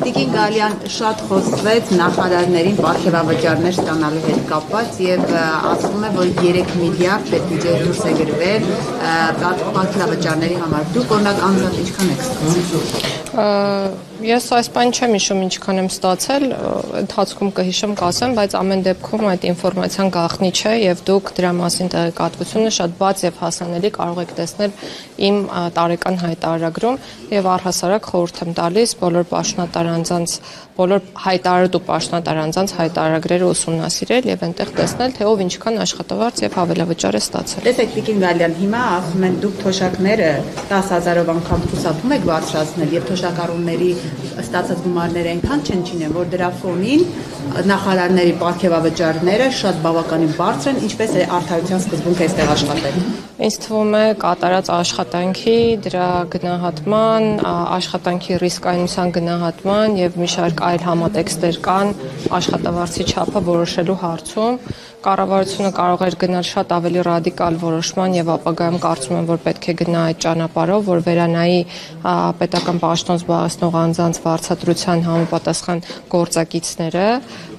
Տիկին Գալյան շատ խոսվեց նախարարներին պարգևավճարներ ստանալու հետ կապված եւ ասվում է, որ 3 միլիարդ բյուջե դուրս է գրվել պարգևավճարների համար։ Դուք օրինակ անձամբ ինչքան եք ստացել։ Ես այս բան չեմ հիշում ինչքան եմ ստացել, ընթացքում կհիշեմ, կասեմ, բայց ամեն դեպքում այդ ինֆորմացիան գաղտնի չէ եւ դուք դրա մասին տեղեկատվությունը շատ բաց եւ հասանելի կարող եք տեսնել իմ տարեկան հայտարարագրում եւ առհասարակ խորհուրդ եմ տալիս բոլոր պաշտոնատար անձանց, բոլոր հայտարարու պաշտոնատար անձանց հայտարարագրերը ուսումնասիրել եւ այնտեղ տեսնել թե ով ինչքան աշխատավարձ եւ հավելավճար է ստացել։ Տեսեք Տիկին Գալյան, հիմա ասում են դուք թոշակները 10,000-ով անգամ ցուցակում եք բարձրացնել եւ թոշակառուների ստացած գումարները այնքան չեն, որ դրա ֆոնին նախարարների պարգևավճարները շատ բավականին բարձր են, ինչպես է արդարության սկզբունքը այստեղ աշխատել։ Ինձ թվում է կատարած աշխատանքի, դրա գնահատման, աշխատանքի ռիսկայնության գնահատման եւ մի շարք այլ համատեքստեր կան աշխատավարձի չափը որոշելու հարցում։ Կառավարությունը կարող էր գնալ շատ ավելի ռադիկալ որոշման եւ ապագայում կարծում եմ, որ պետք է գնա այդ ճանապարհով, որ վերանայի պետական պաշտոն զբաղեցնող անձանց վարձատրության համապատասխան գործակիցները,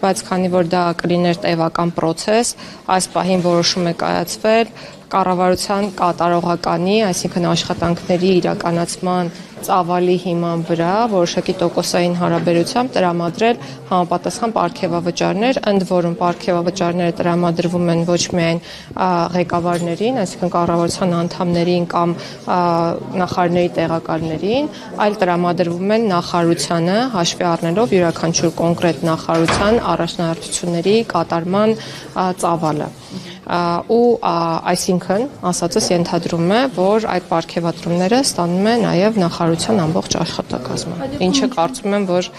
բայց քանի որ դա կլիներ տևական process, այս պահին որոշում է կայացվել կառավարության կատարողականի, այսինքն աշխատանքների իրականացման ծավալի հիման վրա որոշակի տոկոսային հարաբերությամբ տրամադրել համապատասխան պարգևավճարներ, ընդ որում պարգևավճարները տրամադրվում են ոչ միայն ղեկավարներին, այսինքն կառավարության անդամներին կամ նախարարների տեղակալներին, այլ տրամադրվում են նախարարությանը հաշվի առնելով յուրաքանչյուր կոնկրետ նախարարության առաջնահերթությունների կատարման ծավալը։ Ու այսինքն ասածս ենթադրում է, որ այդ պարգևատրումները ստանում է նաև նախարարության ամբողջ աշխատակազմը, ինչը կարծում եմ, որ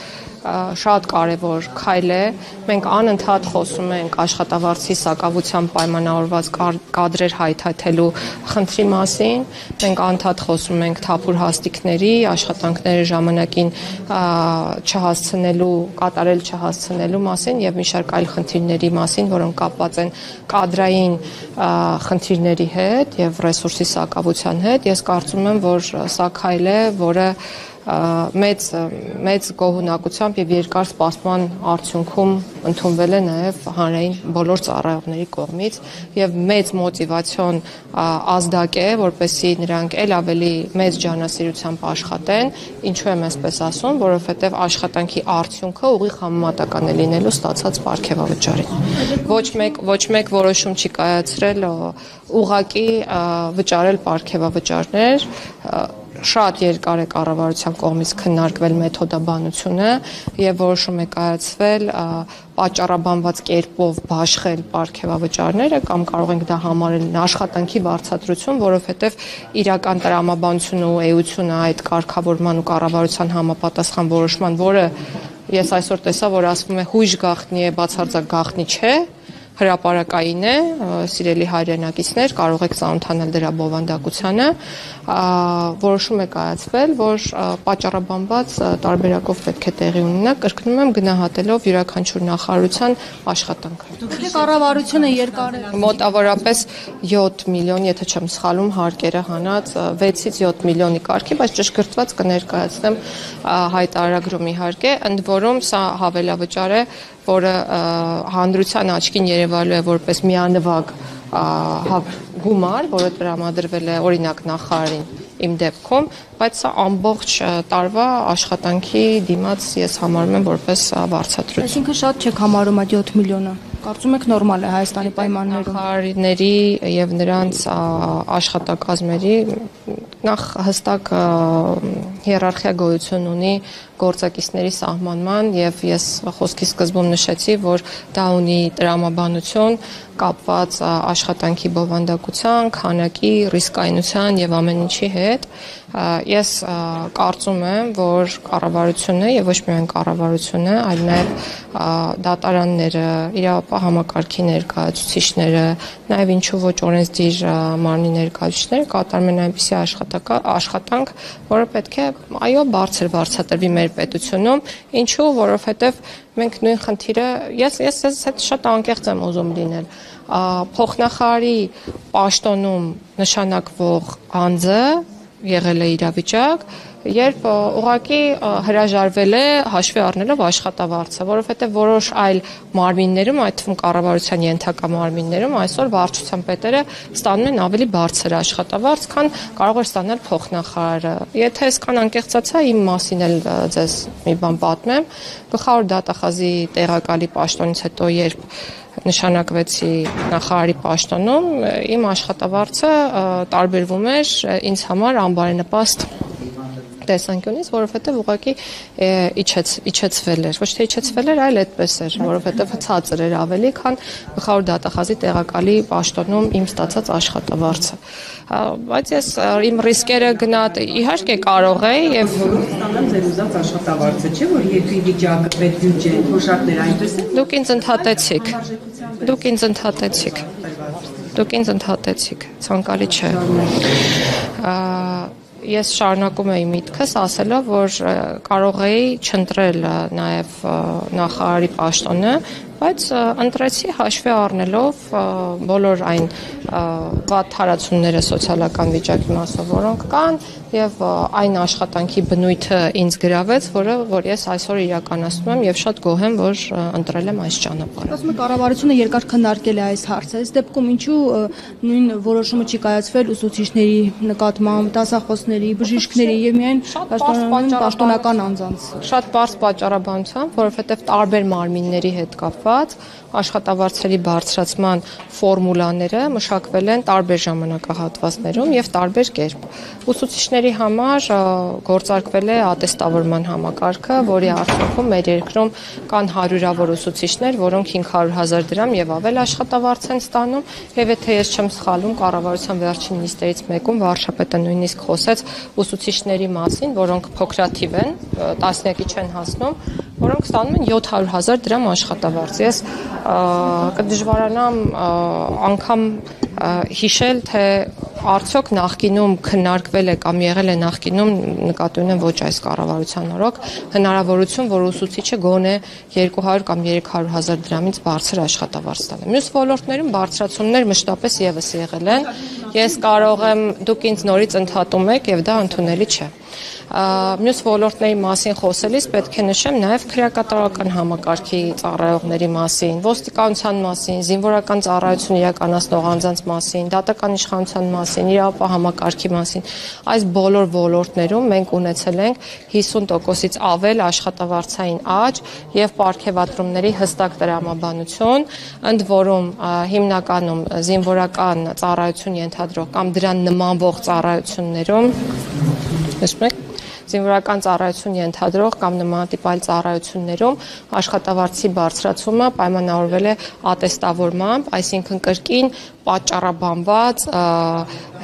շատ կարևոր քայլ է։ Մենք անընդհատ խոսում ենք աշխատավարձի սակավությամբ պայմանավորված կադրեր հայթայթելու խնդրի մասին, մենք անընդհատ խոսում ենք թափուր հաստիկների, աշխատանքների ժամանակին կատարել չհասցնելու մասին եւ մի շարք այլ խնդիրների մասին, որոնք կապված են կադրային խնդիրների հետ եւ ռեսուրսի սակավության հետ։ Ես կարծում եմ, որ սա քայլ է, որը մեծ գոհունակությամբ եւ երկար սպասման արդյունքում ընդունվել է նաեւ հանրային բոլոր ծառայողների կողմից եւ մեծ մոտիվացիոն ազդակ է, որպեսզի նրանք ել ավելի մեծ ջանասիրությամբ աշխատեն, ինչու եմ այսպես ասում, որովհետեւ աշխատանքի արդյունքը ուղիղ համեմատական է լինելու ստացած պարգևավճարին։ Ոչ մեկ որոշում չի կայացրել ուղղակի վճարել պարգևավճարներ, շատ երկար է կառավարության կողմից քննարկվել մեթոդաբանությունը եւ որոշում է կայացվել պատճառաբանված կերպով բաշխել պարգևավճարները կամ կարող ենք դա համարել աշխատանքի վարձատրություն, որովհետեւ իրական տրամաբանությունը ու էությունը այդ կարգավորման ու կառավարության համապատասխան որոշման, որը ես այսօր տեսա, որ ասվում է հույժ գաղտնի է, բացարձակ գաղտնի չէ, հրապարակային է, սիրելի հայրենակիցներ, կարող եք ծանոթանալ դրա բովանդակությանը, որոշում է կայացվել, որ պատճառաբանված տարբերակով պետք է տեղի ունենա, կրկնում եմ, գնահատելով յուրաքանչյուր նախարարության աշխատանքը։ Դուք կառավարությունը երկար է մոտավորապես 7 միլիոն, եթե չեմ սխալվում, հարկերը հանած 6-ից 7 միլիոնի կարգի, բայց ճշգրտված կներկայացնեմ հայտարարագրում իհարկե, ընդ որում սա հավելավճար է, որը հանրության աչքին երևալու է որպես միանվագ գումար, որը տրամադրվել է օրինակ նախարարին իմ դեպքում, բայց սա ամբողջ տարվա աշխատանքի դիմաց ես համարում եմ որպես վարձատրություն։ Այսինքն շատ չեք համարում այդ 7 միլիոնը։ Կարծում եք նորմալ է Հայաստանի պայմաններում։ Նախարարների եւ նրանց աշխատակազմերի նախ հստակ հիերարխիա գոյություն ունի գործակիցների սահմանման եւ ես խոսքի սկզբում նշեցի, որ դա ունի տրամաբանություն կապված աշխատանքի բովանդակության, քանակի, ռիսկայնության եւ ամեն ինչի հետ։ Ես կարծում եմ, որ կառավարությունը եւ ոչ միայն կառավարությունը, այլ նաեւ դատարանները, իրավապահ համակարգի ներկայացուցիչները, նաեւ ինչու ոչ օրենսդիր մարմնի ներկայացուցիչները կատարում են այնպիսի աշխատանք, որը պետք է այո բարձր վարձատրվի մեր պետությունում, ինչու, որովհետեւ մենք նույն խնդիրը ես հետ շատ անկեղծ եմ ուզում լինել։ Փոխնախարարի պաշտոնում նշանակվող անձը եղել է իրավիճակ, երբ ուղղակի հրաժարվել է հաշվի առնելով աշխատավարձը, որովհետև որոշ այլ մարմիններում, այդ թվում կառավարության ենթակա մարմիններում այսօր վարչության պետերը ստանում են ավելի բարձր աշխատավարձ, քան կարող է ստանալ փոխնախարարը։ Եթե այսքան անկեղծացա, իմ մասին էլ ձեզ մի բան պատմեմ, գլխավոր դատախազի տեղակալի պաշտոնից հետո, երբ նշանակվեցի նախարարի պաշտոնում, իմ աշխատավարձը տարբերվում էր ինձ համար անբարենպաստ տեսանկյունից, որովհետև ուղղակի իջեցվել էր, ոչ թե իջեցվել էր, այլ այդպես էր, որովհետև ցածր էր ավելի, քան գլխավոր դատախազի տեղակալի պաշտոնում իմ ստացած աշխատավարձը։ Բայց ես իմ ռիսկերը գնահատ, իհարկե կարող էի եւ ստանալ ձեր ուզած աշխատավարձը, չէ՞ որ երկրի վիճակը, պետբյուջե, թոշակներ այնպես են։ Դուք ինձ ընդհատեցիք, ցանկալի չէ։ Ես շարունակում էի միտքս ասելով, որ կարող էի չընտրել նաև նախարարի պաշտոնը, բայց ընտրեցի հաշվի առնելով բոլոր այն վատ հարացումները սոցիալական վիճակի մասով, որոնք կան, եւ այն աշխատանքի բնույթը ինձ գրավեց, որ ես այսօր իրականացնում եմ եւ շատ գոհ եմ, որ ընտրել եմ այս ճանապարհը։ Ասում եք կառավարությունը երկար քննարկել է այս հարցը, այս դեպքում ինչու նույն որոշումը չի կայացվել ուսուցիչների նկատմամբ, դասախոսների, բժիշկների եւ միայն պաշտոնական անձանց։ Շատ բարձ պատճառաբանությամբ, որովհետեւ տարբեր մարմինների հետ կապված աշխատավարձերի բարձրացման ֆորմուլաները մշակվել են տարբեր ժամանակահատվածներում եւ տարբեր կերպ։ Ուսուցիչների համար գործարկվել է ատեստավորման համակարգը, որի արդյունքում մեր երկրում կան հարյուրավոր ուսուցիչներ, որոնք 500,000 դրամ եւ ավել աշխատավարձ են ստանում, եւ եթե ես չեմ սխալվում, կառավարության վերջին նիստերից մեկում վարչապետը նույնիսկ խոսեց ուսուցիչների մասին, որոնք փոքրաթիվ են, տասնյակի չեն հասնում, որոնք ստանում են 700,000 դրամ աշխատավարձ։ Ես կդժվարանամ անգամ հիշել, թե արդյոք նախկինում քննարկվել է կամ եղել է նախկինում, նկատի ունեմ ոչ այս կառավարության օրոք, հնարավորություն, որ ուսուցիչը գոնե 200 կամ 300,000 դրամից բարձր աշխատավարձ ստանա։ Մյուս ոլորտներում բարձրացումներ մշտապես եւս եղել են։ Ես կարող եմ, դուք ինձ նորից ընդհատում եք եւ դա ընդունելի չէ։ Մյուս ոլորտների մասին խոսելիս պետք է նշեմ նաև քրեակատարական համակարգի ծառայողների մասին, ոստիկանության մասին, զինվորական ծառայություն իրականացնող անձանց մասին, դատական իշխանության մասին, իրավապահ համակարգի մասին։ Այս բոլոր ոլորտներում մենք ունեցել ենք 50%-ից ավել աշխատավարձային աճ եւ պարգևատրումների հստակ տրամաբանություն, ընդ որում հիմնականում զինվորական ծառայություն ենթադրող կամ դրան նմանվող ծառայություններում զինվորական ծառայություն ենթադրող կամ նմանատիպ այլ ծառայություններում աշխատավարձի բարձրացումը պայմանավորվել է ատեստավորմամբ, այսինքն կրկին պատճառաբանված,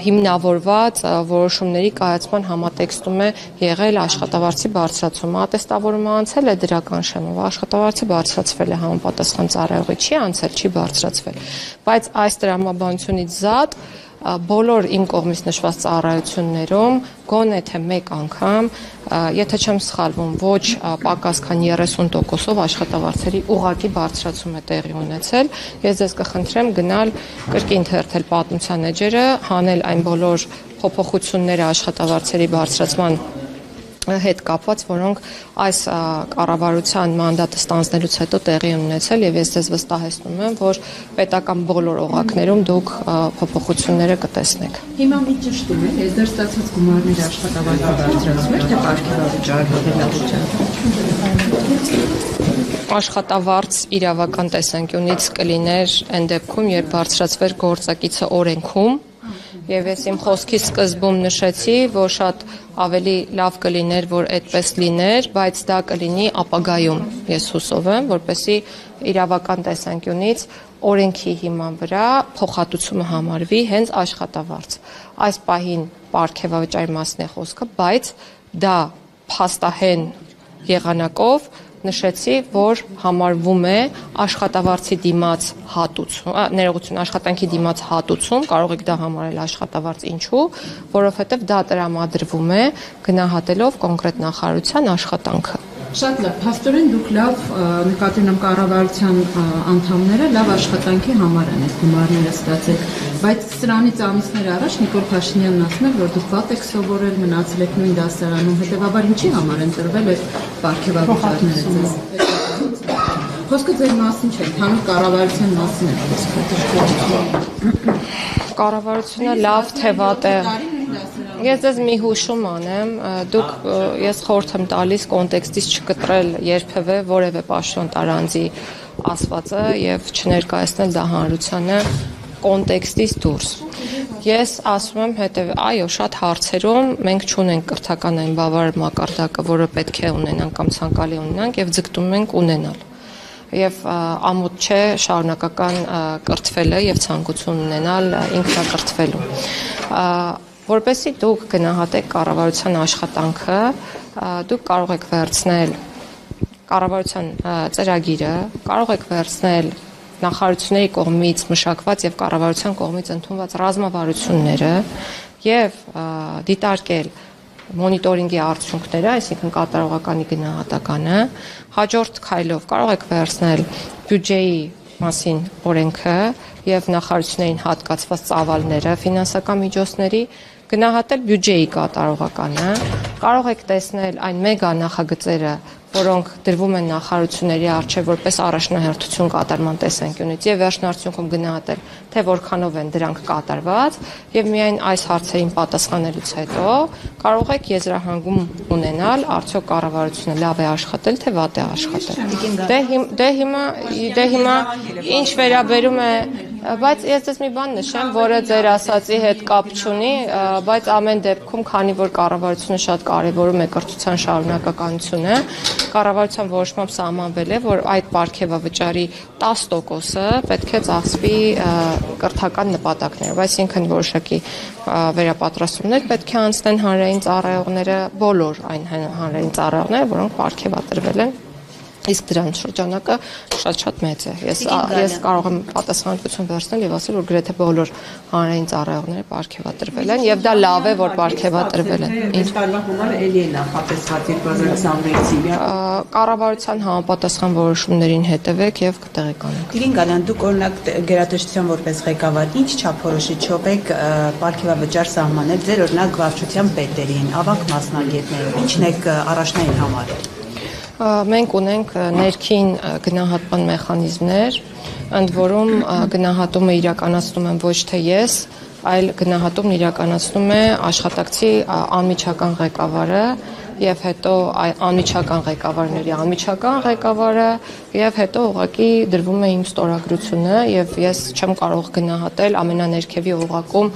հիմնավորված որոշումների կայացման համատեքստում է եղել աշխատավարձի բարձրացումը։ Ատեստավորումը անցել է դրական շեմով, աշխատավարձը բարձրացվել է համապատասխան ծառայողի, չի անցել, չի բարձրացվել, բայց այս տրամաբանությունից զատ բոլոր իմ կողմից նշված ծառայություններում գոնե թե մեկ անգամ, եթե չեմ սխալվում, ոչ պակաս քան 30%-ով աշխատավարձերի ուղղակի բարձրացում է տեղի ունեցել։ Ես ձեզ կխնդրեմ գնալ կրկին թերթել պատմության էջերը, հանել այն բոլոր փոփոխությունները աշխատավարձերի բարձրացման հետ կապված, որոնք այս կառավարության մանդատը ստանձնելուց հետո տեղի են ունեցել եւ ես ձեզ վստահեցնում եմ, որ պետական բոլոր օղակներում դուք փոփոխությունները կտեսնեք։ Հիմա մի ճշտում է, ես դեռ ստացած գումարների աշխատավարձը բարձրացում եք, թե պարգևավիճակը վերլուծել։ Աշխատավարձ իրավական տեսանկյունից կլիներ այն դեպքում, երբ բարձրացվեր գործակիցը օրենքում, եւ ես իմ խոսքի սկզբում նշեցի, որ շատ ավելի լավ կլիներ, որ այդպես լիներ, բայց դա կլինի ապագայում, ես հուսով եմ, որպեսզի իրավական տեսանկյունից օրենքի հիման վրա փոխհատուցումը համարվի հենց աշխատավարձ։ Այս պահին պարգևավճարի մասն է խոսքը, բայց դա փաստահեն եղանակով նշեցի, որ համարվում է աշխատավարձի դիմաց հատուցում, ներողություն, աշխատանքի դիմաց հատուցում, կարող եք դա համարել աշխատավարձ, ինչու, որովհետև դա տրամադրվում է գնահատելով կոնկրետ նախարարության աշխատանքը։ Շատ լավ, փաստորեն դուք լավ նկատի ունեմ կառավարության անդամները լավ աշխատանքի համար են այս գումարները ստացել։ Բայց սրանից ամիսներ առաջ Նիկոլ Փաշինյանն ասում էր, որ դուք վատ եք սովորել, մնացել եք նույն դասարանում, հետևաբար ինչի համար են տրվել այդ պարգևավճարները ձեզ։ Խոսքը ձեր մասին չէ, ընդհանուր կառավարության մասին է խոսքը։ Կառավարությունը լավ թե վատ է։ Ես ձեզ մի հուշում անեմ, ես խորհուրդ եմ տալիս կոնտեքստից չկտրել երբևէ որևէ պաշտոն տարանձի ասվածը եւ չներկայացնել դա հանրությանը կոնտեքստից դուրս։ Ես ասում եմ այո, շատ հարցերում մենք չունենք կրթական այն բավարար մակարդակը, որը պետք է ունենանք կամ ցանկալի ունենանք եւ ձգտում ենք ունենալ։ Եվ ամոթ չէ շարունակական կրթվելը եւ ցանկություն ունենալ ինքնակրթվելու։ Որպեսզի դուք գնահատեք կառավարության աշխատանքը, դուք կարող եք վերցնել կառավարության ծրագիրը, կարող եք վերցնել նախարարությունների կողմից մշակված եւ կառավարության կողմից ընդունված ռազմավարությունները եւ դիտարկել մոնիտորինգի արդյունքները, այսինքն կատարողականի գնահատականը, հաջորդ քայլով կարող եք վերցնել բյուջեի մասին օրենքը եւ նախարարություններին հատկացված ծավալները ֆինանսական միջոցների, գնահատել բյուջեի կատարողականը, կարող եք տեսնել այն մեգա նախագծերը, որոնք դրվում են նախարարությունների առջև որպես առաջնահերթություն կատարման տեսանկյունից եւ վերջնարդյունքում գնահատել, թե որքանով են դրանք կատարված եւ միայն այս հարցերին պատասխանելուց հետո կարող եք եզրահանգում ունենալ արդյոք կառավարությունը լավ է աշխատել, թե վատ է աշխատել։ Դե հիմա ինչ վերաբերում է, բայց ես դες մի բան նշեմ, որը ձեր ասացի հետ կապ չունի, բայց ամեն դեպքում, քանի որ կառավարությունը շատ կարևորում է կրթության շարունակականությունը, կառավարության որոշմամբ սահմանվել է, որ այդ պարգևավճարի 10%-ը պետք է ծախսվի կրթական նպատակներով, այսինքն որոշակի վերապատրաստումներ պետք է անցնեն հանրային ծառայողները, բոլոր այն հանրային ծառայողները, որոնք պարգևատրվել են, իսկ դրանց շրջանակը շատ մեծ է։ Ես կարող եմ պատասխանատվություն վերցնել եւ ասել, որ գրեթե բոլոր հանրային ծառայողները պարգևատրվել են եւ դա լավ է, որ պարգևատրվել են։ Ինչ տարվա համար էլի է նախատեսված 2026-ին։ Կառավարության համապատասխան որոշումներին հետևեք եւ կտեղեկանեք։ Տիրին Գալյան, դուք օրինակ գերատեսչության որպես ղեկավար ինչ չափորոշիչով եք պարգևավճար սահմանել ձեր օրինակ վարչության պետերին, ավագ մասնագետներին, ինչն եք առաջնային համարել։ Մենք ունենք ներքին գնահատման մեխանիզմներ, ընդ որում գնահատումը իրականացնում եմ ոչ թե ես, այլ գնահատումն իրականացնում է աշխատակցի անմիջական ղեկավարը եւ հետո անմիջական ղեկավարների անմիջական ղեկավարը եւ հետո ուղղակի դրվում է իմ ստորագրությունը եւ ես չեմ կարող գնահատել ամենաներքևի օղակում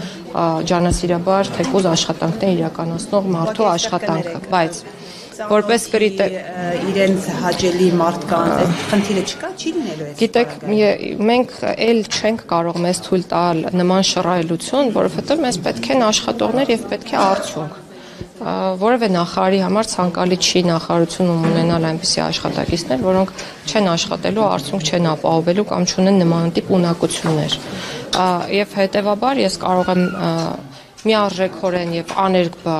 ջանասիրաբար թեկուզ աշխատանքներ իրականացնող մարդու աշխատանքը, բայց որպես իրենց հաճելի մարդկանց այդ խնդիրը չկա, չի լինելու այդ։ Գիտեք, մենք էլ չենք կարող մեզ թույլ տալ նման շռայլություն, որովհետև մեզ պետք են աշխատողներ եւ պետք է արդյունք։ Որևէ նախարարի համար ցանկալի չի նախարարությունում ունենալ այնպիսի աշխատակիցներ, որոնք չեն աշխատելու, արդյունք չեն ապահովելու կամ չունեն նմանատիպ ունակություններ։ Եվ հետեւաբար ես կարող եմ միարժեքորեն եւ աներկբա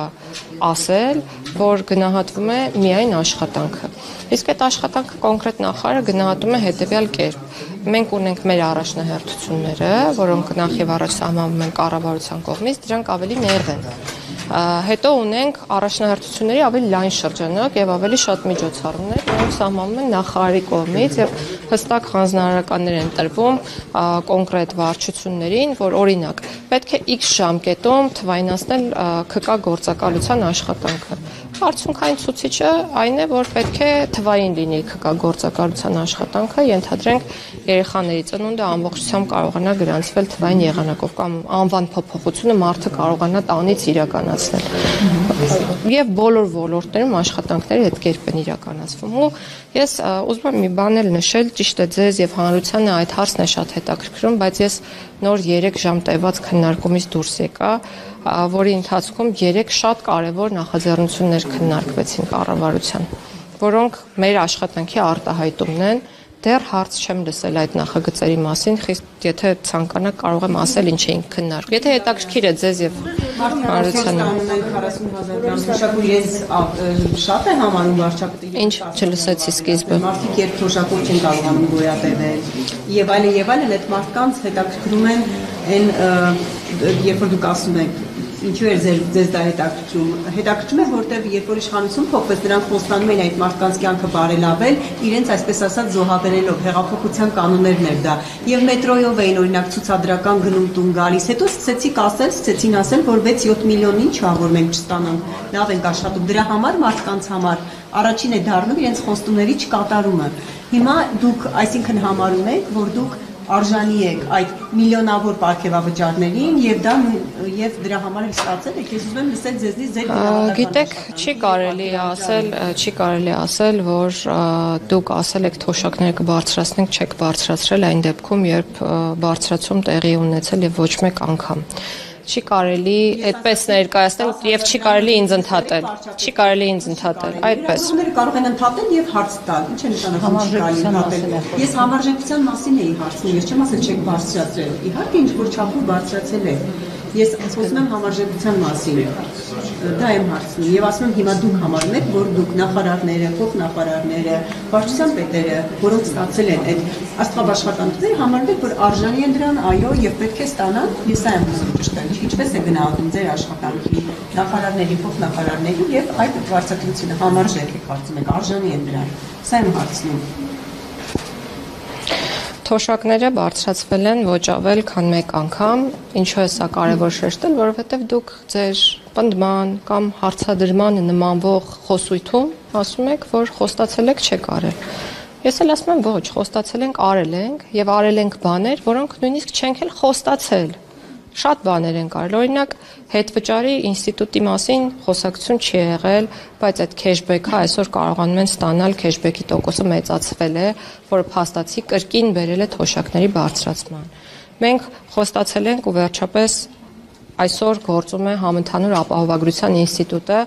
ասել, որ գնահատվում է միայն աշխատանքը։ Իսկ այդ աշխատանքը կոնկրետ նախարարը գնահատում է հետեւյալ կերպ։ Մենք ունենք մեր առաջնահերթությունները, որոնք նախ եւ առաջ սահմանվում են կառավարության կողմից, դրանք ավելի նեղ են։ Հետո ունենք առաջնահերթությունների ավելի լայն շրջանակ եւ ավելի շատ միջոցառումներ, որոնք սահմանվում են նախարարի կողմից եւ հստակ հանձնարարականներ են տրվում կոնկրետ վարչություններին, որ օրինակ պետք է X ժամկետում թվայնացնել ՔԿ գործակալության աշխատանքը։ Արդյունքային ցուցիչը այն է, որ պետք է թվային լինի ՔԿ գործակալության աշխատանքը, ենթադրենք երեխաների ծնունդը ամբողջությամբ կարողանա գրանցվել թվային եղանակով կամ անվան փոփոխությունը մարդը կարողանա տանից իրականացնել։ Եվ բոլոր ոլորտներում աշխատանքները այդ կերպ են իրականացվում։ Ու ես ուզում եմ մի բան էլ նշել, ճիշտ է ձեզ եւ հանրությանը այդ հարցն է շատ հետաքրքրում, բայց ես նոր 3 ժամ տևած քննարկումից դուրս եկա, որի ընթացքում 3 շատ կարևոր նախաձեռնություններ քննարկվեցին կառավարության, որոնք մեր աշխատանքի արտահայտումն են։ Դեռ հարց չեմ լսել այդ նախագծերի մասին, խիստ եթե ցանկանաք կարող եմ ասել ինչ էինք քննարկում։ Եթե հետաքրքիր է ձեզ եւ հանրությանը։ 40,000 թոշակում ես շատ է համարում վարչապետի։ Ինչ չլսեցի սկիզբը։ Մարդիկ երբ թոշակով չեն կարողանում գոյատևել եւ այլն այդ մարդկանց հետաքրքրում են Այն երբ որ դուք ասում եք ինչու է ձեզ դա հետաքրքրում է, որտեղ երբ որ իշխանություն փոխվեց, դրանք խոստանում էին այդ մարդկանց կյանքը բարելավել, իրենց այսպես ասած զոհաբերելով, հեղափոխության կանոններն էր դա։ Եվ մետրոյով էին օրինակ ցուցադրական գնում տուն գալիս, հետո սկսեցին ասել, որ 6-7 միլիոն ինչ ա, որ մենք չստանանք, լավ ենք աշխատում, դրա համար մարդկանց համար առաջին է դառնում իրենց խոստումների չկատարումը։ Հիմա դուք այսինքն համարում եք, որ դուք արժանի եք այդ միլիոնավոր պարգևավճարներին եւ դրա համար էլ ստացել եք։ Ես ուզում եմ լսել ձեզնից ձեր իրավական։ Գիտեք, չի կարելի ասել, որ դուք ասել եք թոշակները կբարձրացնենք, չեք բարձրացրել այն դեպքում, երբ բարձրացում տեղի ունեցել եւ ոչ մեկ անգամ։ Չի կարելի այդպես ներկայացնել եւ չի կարելի ինձ ընդհատել։ Այդպես։ Իրավունքները կարող են ընդհատել եւ հարց տալ։ Ինչ է նշանակում չի կարելի ընդհատել։ Ես համարժեքության մասին էի հարցնում, ես չեմ ասել չեք բարձրացրել։ Իհարկե ինչ որ չափով բարձրացել եք։ Ես խոսում եմ համարժեքության մասին։ Դա եմ հարցնում եւ ասում եմ հիմա դուք համարում եք, որ դուք նախարարները, փոխնախարարները, վարչության պետերը, որոնք ստացել են այդ աստղաբաշխատանքները, համարում եք, որ արժանի են դրան, այո, եւ պետք է ստանան։ Ես այն եմ ուզում ճշտել։ Ինչպես է գնահատում ձեր աշխատանքի նախարարների, փոխնախարարների եւ այդ վարչատրությունը համարժեք է կարծում եք, արժանի են դրան։ Սա եմ հարցնում։ Թոշակները բարձրացվել են ոչ ավել, քան մեկ անգամ, ինչու է սա կարևոր շեշտել, որովհետև դուք ձեր պնդման կամ հարցադրման նմանվող խոսույթում ասում եք, որ խոստացել եք չեք արել։ Ես էլ ասում եմ ոչ, խոստացել ենք, արել ենք եւ արել ենք բաներ, որոնք նույնիսկ չենք էլ խոստացել։ Շատ բաներ են կարել, օրինակ հետվճարի ինստիտուտի մասին խոսակցություն չի եղել, բայց այդ քեշբեքը այսօր կարողանում են ստանալ, քեշբեքի տոկոսը մեծացվել է, որը փաստացի կրկին բերել է թոշակների բարձրացման։ Մենք խոստացել ենք ու վերջապես այսօր գործում է Համընդհանուր ապահովագրության ինստիտուտը,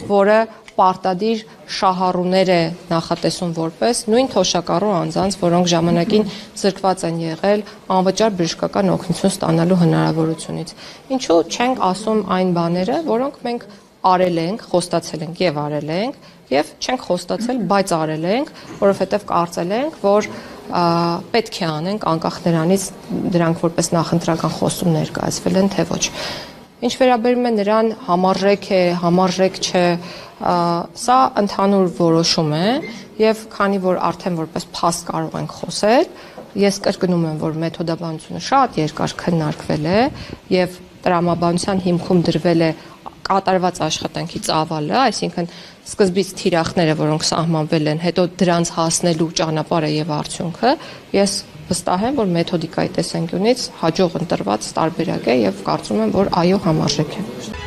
որը պարտադիր շահառուներ է նախատեսում որպես նույն թոշակառու անձանց, որոնք ժամանակին զրկված են եղել անվճար բժշկական օգնություն ստանալու հնարավորությունից։ Ինչու չենք ասում այն բաները, որոնք մենք արել ենք, խոստացել ենք եւ արել ենք, եւ չենք խոստացել, բայց արել ենք, որովհետեւ կարծել ենք, որ պետք է անենք անկախ նրանից դրանք որպես նախընտրական խոսում ներկայացվել են, թե ոչ։ Ինչ վերաբերում է նրան համարժեք է, համարժեք չէ, սա ընդհանուր որոշում է եւ քանի որ արդեն որպես փաստ կարող ենք խոսել, ես կրկնում եմ, որ մեթոդաբանությունը շատ երկար քննարկվել է եւ տրամաբանության հիմքում դրվել է կատարված աշխատանքի ծավալը, այսինքն սկզբից թիրախները, որոնք սահմանվել են, հետո դրանց հասնելու ճանապարհը եւ արդյունքը, ես վստահ եմ, որ մեթոդիկայի տեսանկյունից հաջող ընտրված տարբերակ է եւ կարծում եմ, որ այո համարժեք է։